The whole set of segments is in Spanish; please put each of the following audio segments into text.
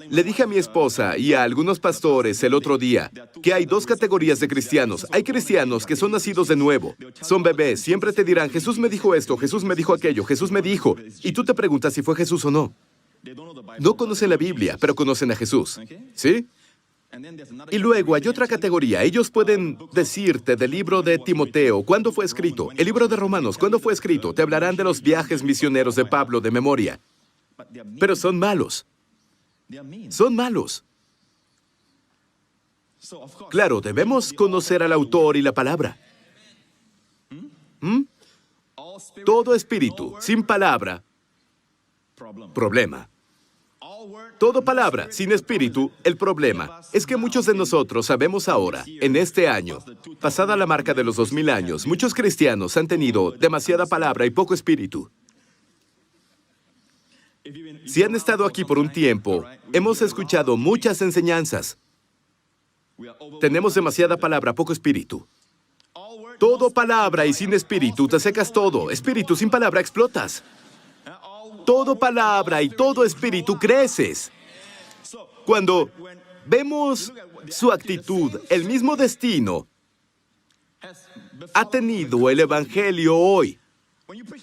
Le dije a mi esposa y a algunos pastores el otro día que hay dos categorías de cristianos. Hay cristianos que son nacidos de nuevo. Son bebés. Siempre te dirán, Jesús me dijo esto, Jesús me dijo aquello, Jesús me dijo. Y tú te preguntas si fue Jesús o no. No conocen la Biblia, pero conocen a Jesús. ¿Sí? Y luego hay otra categoría. Ellos pueden decirte del libro de Timoteo, ¿cuándo fue escrito? El libro de Romanos, ¿cuándo fue escrito? Te hablarán de los viajes misioneros de Pablo de memoria. Pero son malos. Son malos. Claro, debemos conocer al autor y la palabra. Todo espíritu sin palabra, problema. Todo palabra sin espíritu, el problema es que muchos de nosotros sabemos ahora, en este año, pasada la marca de los 2000 años, muchos cristianos han tenido demasiada palabra y poco espíritu. Si han estado aquí por un tiempo, hemos escuchado muchas enseñanzas. Tenemos demasiada palabra, poco espíritu. Todo palabra y sin espíritu, te secas todo. Espíritu sin palabra, explotas. Todo palabra y todo espíritu, creces. Cuando vemos su actitud, el mismo destino ha tenido el Evangelio hoy.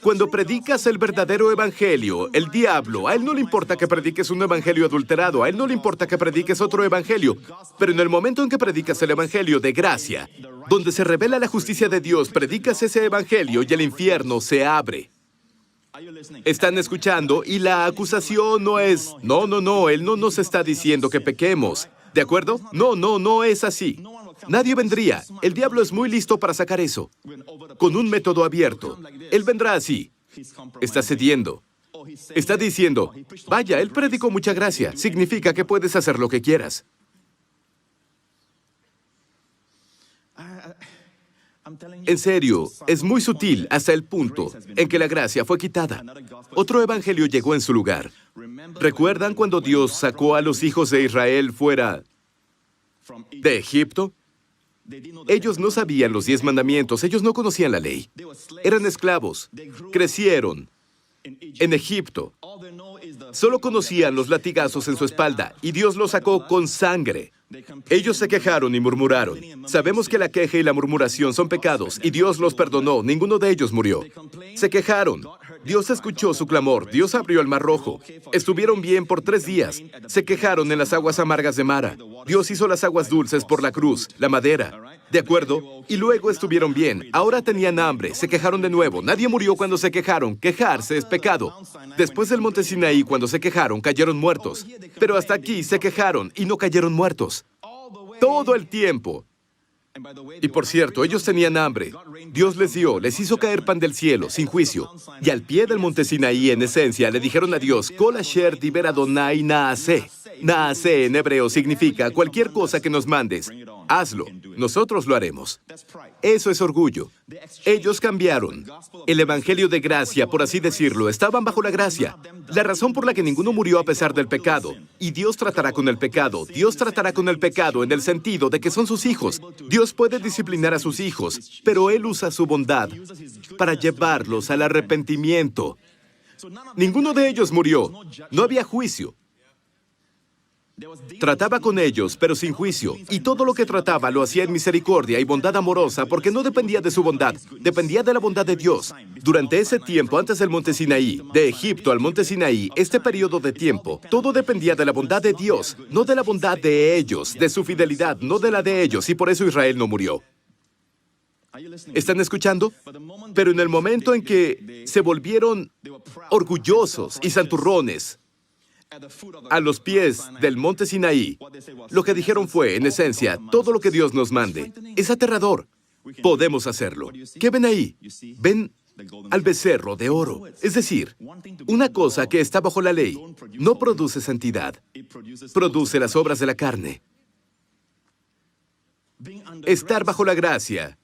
Cuando predicas el verdadero evangelio, el diablo, a él no le importa que prediques un evangelio adulterado, a él no le importa que prediques otro evangelio, pero en el momento en que predicas el evangelio de gracia, donde se revela la justicia de Dios, predicas ese evangelio y el infierno se abre. Están escuchando y la acusación no es, no, él no nos está diciendo que pequemos, ¿de acuerdo? No es así. Nadie vendría. El diablo es muy listo para sacar eso. Con un método abierto. Él vendrá así. Está cediendo. Está diciendo, vaya, él predicó mucha gracia. Significa que puedes hacer lo que quieras. En serio, es muy sutil hasta el punto en que la gracia fue quitada. Otro evangelio llegó en su lugar. ¿Recuerdan cuando Dios sacó a los hijos de Israel fuera de Egipto? Ellos no sabían los 10 mandamientos, ellos no conocían la ley. Eran esclavos, crecieron en Egipto. Solo conocían los latigazos en su espalda y Dios los sacó con sangre. Ellos se quejaron y murmuraron. Sabemos que la queja y la murmuración son pecados y Dios los perdonó, ninguno de ellos murió. Se quejaron. Dios escuchó su clamor, Dios abrió el mar rojo. Estuvieron bien por 3 días. Se quejaron en las aguas amargas de Mara. Dios hizo las aguas dulces por la cruz, la madera. ¿De acuerdo? Y luego estuvieron bien. Ahora tenían hambre. Se quejaron de nuevo. Nadie murió cuando se quejaron. Quejarse es pecado. Después del monte Sinaí, cuando se quejaron, cayeron muertos. Pero hasta aquí se quejaron y no cayeron muertos. Todo el tiempo. Y por cierto, ellos tenían hambre. Dios les dio, les hizo caer pan del cielo, sin juicio. Y al pie del monte Sinaí, en esencia, le dijeron a Dios, Kol asher diber Adonai naaseh. Naaseh en hebreo significa cualquier cosa que nos mandes. Hazlo. Nosotros lo haremos. Eso es orgullo. Ellos cambiaron. El evangelio de gracia, por así decirlo, estaban bajo la gracia. La razón por la que ninguno murió a pesar del pecado. Y Dios tratará con el pecado. Dios tratará con el pecado en el sentido de que son sus hijos. Dios puede disciplinar a sus hijos, pero Él usa su bondad para llevarlos al arrepentimiento. Ninguno de ellos murió. No había juicio. Trataba con ellos, pero sin juicio, y todo lo que trataba lo hacía en misericordia y bondad amorosa, porque no dependía de su bondad, dependía de la bondad de Dios. Durante ese tiempo, antes del monte Sinaí, de Egipto al monte Sinaí, este periodo de tiempo, todo dependía de la bondad de Dios, no de la bondad de ellos, de su fidelidad, no de la de ellos, y por eso Israel no murió. ¿Están escuchando? Pero en el momento en que se volvieron orgullosos y santurrones, a los pies del monte Sinaí, lo que dijeron fue, en esencia, todo lo que Dios nos mande. Es aterrador. Podemos hacerlo. ¿Qué ven ahí? Ven al becerro de oro. Es decir, una cosa que está bajo la ley no produce santidad, produce las obras de la carne. Estar bajo la gracia.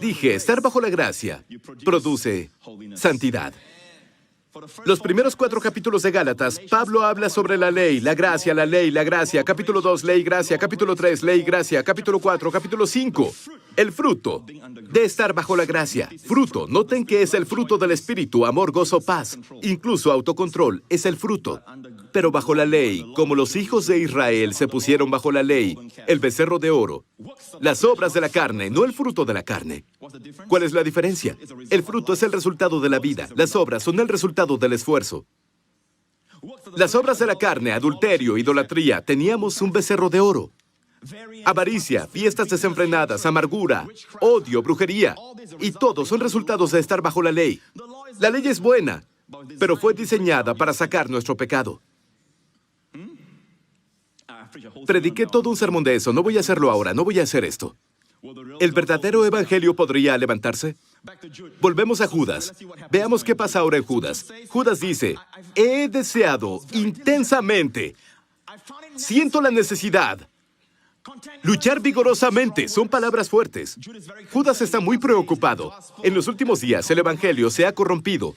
Dije, estar bajo la gracia produce santidad. Los primeros 4 capítulos de Gálatas, Pablo habla sobre la ley, la gracia, la ley, la gracia. Capítulo 2, ley, gracia. Capítulo 3, ley, gracia. Capítulo 4, capítulo 5. El fruto de estar bajo la gracia. Fruto. Noten que es el fruto del Espíritu, amor, gozo, paz. Incluso autocontrol es el fruto. Pero bajo la ley, como los hijos de Israel se pusieron bajo la ley, el becerro de oro, las obras de la carne, no el fruto de la carne. ¿Cuál es la diferencia? El fruto es el resultado de la vida. Las obras son el resultado del esfuerzo. Las obras de la carne, adulterio, idolatría, teníamos un becerro de oro. Avaricia, fiestas desenfrenadas, amargura, odio, brujería. Y todos son resultados de estar bajo la ley. La ley es buena, pero fue diseñada para sacar nuestro pecado. Prediqué todo un sermón de eso. No voy a hacerlo ahora. No voy a hacer esto. ¿El verdadero evangelio podría levantarse? Volvemos a Judas. Veamos qué pasa ahora en Judas. Judas dice, he deseado intensamente, siento la necesidad, luchar vigorosamente. Son palabras fuertes. Judas está muy preocupado. En los últimos días, el evangelio se ha corrompido.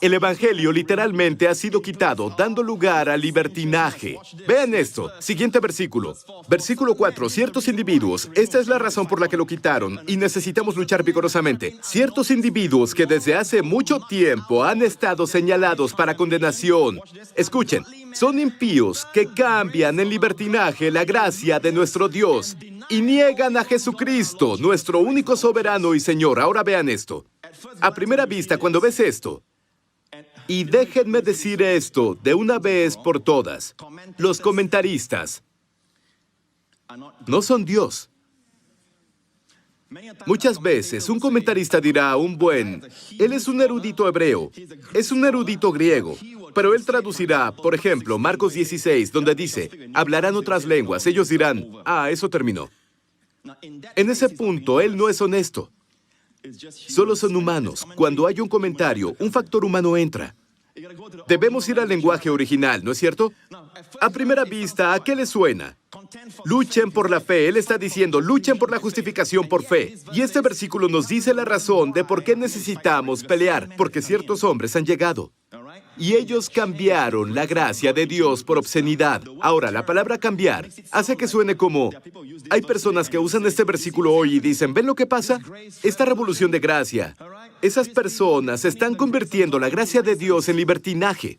El evangelio literalmente ha sido quitado, dando lugar al libertinaje. Vean esto. Siguiente versículo. Versículo 4. Ciertos individuos, esta es la razón por la que lo quitaron, y necesitamos luchar vigorosamente. Ciertos individuos que desde hace mucho tiempo han estado señalados para condenación. Escuchen, son impíos que cambian en libertinaje la gracia de nuestro Dios y niegan a Jesucristo, nuestro único soberano y Señor. Ahora vean esto. A primera vista, cuando ves esto, y déjenme decir esto de una vez por todas, los comentaristas no son Dios. Muchas veces un comentarista dirá él es un erudito hebreo, es un erudito griego, pero él traducirá, por ejemplo, Marcos 16, donde dice, hablarán otras lenguas. Ellos dirán, eso terminó. En ese punto, él no es honesto. Solo son humanos. Cuando hay un comentario, un factor humano entra. Debemos ir al lenguaje original, ¿no es cierto? A primera vista, ¿a qué le suena? Luchen por la fe. Él está diciendo, luchen por la justificación por fe. Y este versículo nos dice la razón de por qué necesitamos pelear, porque ciertos hombres han llegado. Y ellos cambiaron la gracia de Dios por obscenidad. Ahora, la palabra cambiar hace que suene como... Hay personas que usan este versículo hoy y dicen, ¿ven lo que pasa? Esta revolución de gracia. Esas personas están convirtiendo la gracia de Dios en libertinaje.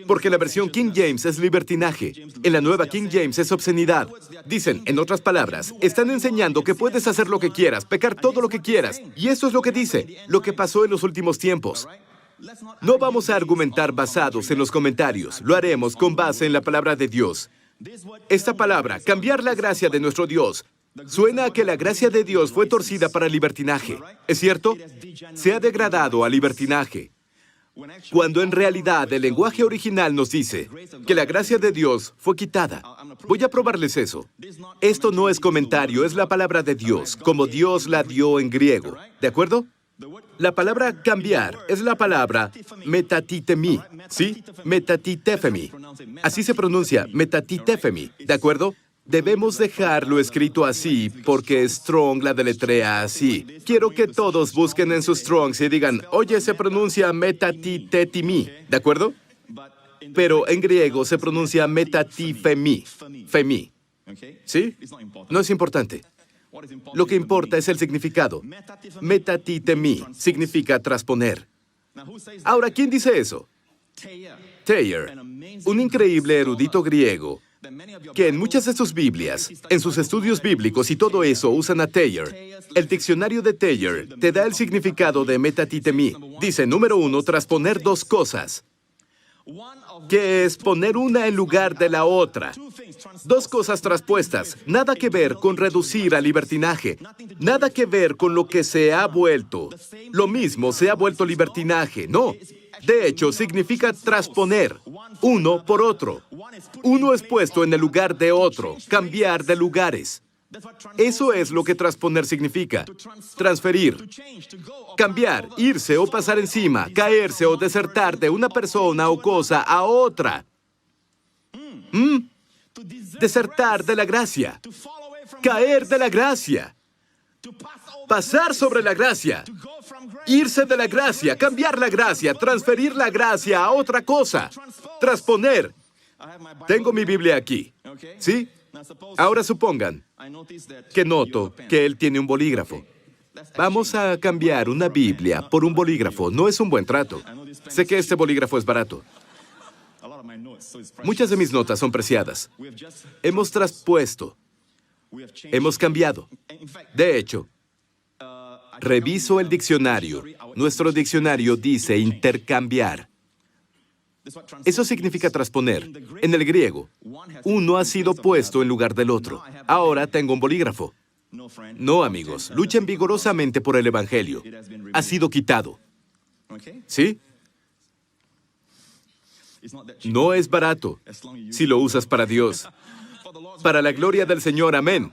Porque la versión King James es libertinaje. En la nueva King James es obscenidad. Dicen, en otras palabras, están enseñando que puedes hacer lo que quieras, pecar todo lo que quieras. Y eso es lo que dice, lo que pasó en los últimos tiempos. No vamos a argumentar basados en los comentarios. Lo haremos con base en la palabra de Dios. Esta palabra, cambiar la gracia de nuestro Dios, suena a que la gracia de Dios fue torcida para libertinaje. ¿Es cierto? Se ha degradado a libertinaje. Cuando en realidad el lenguaje original nos dice que la gracia de Dios fue quitada. Voy a probarles eso. Esto no es comentario, es la palabra de Dios, como Dios la dio en griego. ¿De acuerdo? La palabra cambiar es la palabra metatitemi, ¿sí? Metatitefemi. Así se pronuncia, metatitefemi, ¿de acuerdo? Debemos dejarlo escrito así porque Strong la deletrea así. Quiero que todos busquen en sus Strongs y digan, oye, se pronuncia metatitetimi, ¿de acuerdo? Pero en griego se pronuncia metatifemi, femi, ¿sí? No es importante. Lo que importa es el significado. Metatitemi significa trasponer. Ahora, ¿quién dice eso? Thayer, un increíble erudito griego, que en muchas de sus Biblias, en sus estudios bíblicos y todo eso, usan a Thayer. El diccionario de Thayer te da el significado de metatitemi. Dice, número 1, trasponer dos cosas, que es poner una en lugar de la otra. Dos cosas traspuestas, nada que ver con reducir al libertinaje, nada que ver con lo que se ha vuelto. Lo mismo se ha vuelto libertinaje, no. De hecho, significa trasponer, uno por otro. Uno es puesto en el lugar de otro, cambiar de lugares. Eso es lo que trasponer significa. Transferir, cambiar, irse o pasar encima, caerse o desertar de una persona o cosa a otra. Desertar de la gracia, caer de la gracia, pasar sobre la gracia, irse de la gracia, cambiar la gracia, transferir la gracia a otra cosa, transponer. Tengo mi Biblia aquí, ¿sí? Ahora supongan que noto que él tiene un bolígrafo. Vamos a cambiar una Biblia por un bolígrafo. No es un buen trato. Sé que este bolígrafo es barato. Muchas de mis notas son preciadas. Hemos traspuesto, hemos cambiado. De hecho, reviso el diccionario. Nuestro diccionario dice intercambiar. Eso significa trasponer. En el griego, uno ha sido puesto en lugar del otro. Ahora tengo un bolígrafo. No, amigos, luchen vigorosamente por el Evangelio. Ha sido quitado. ¿Sí? No es barato si lo usas para Dios. Para la gloria del Señor, amén.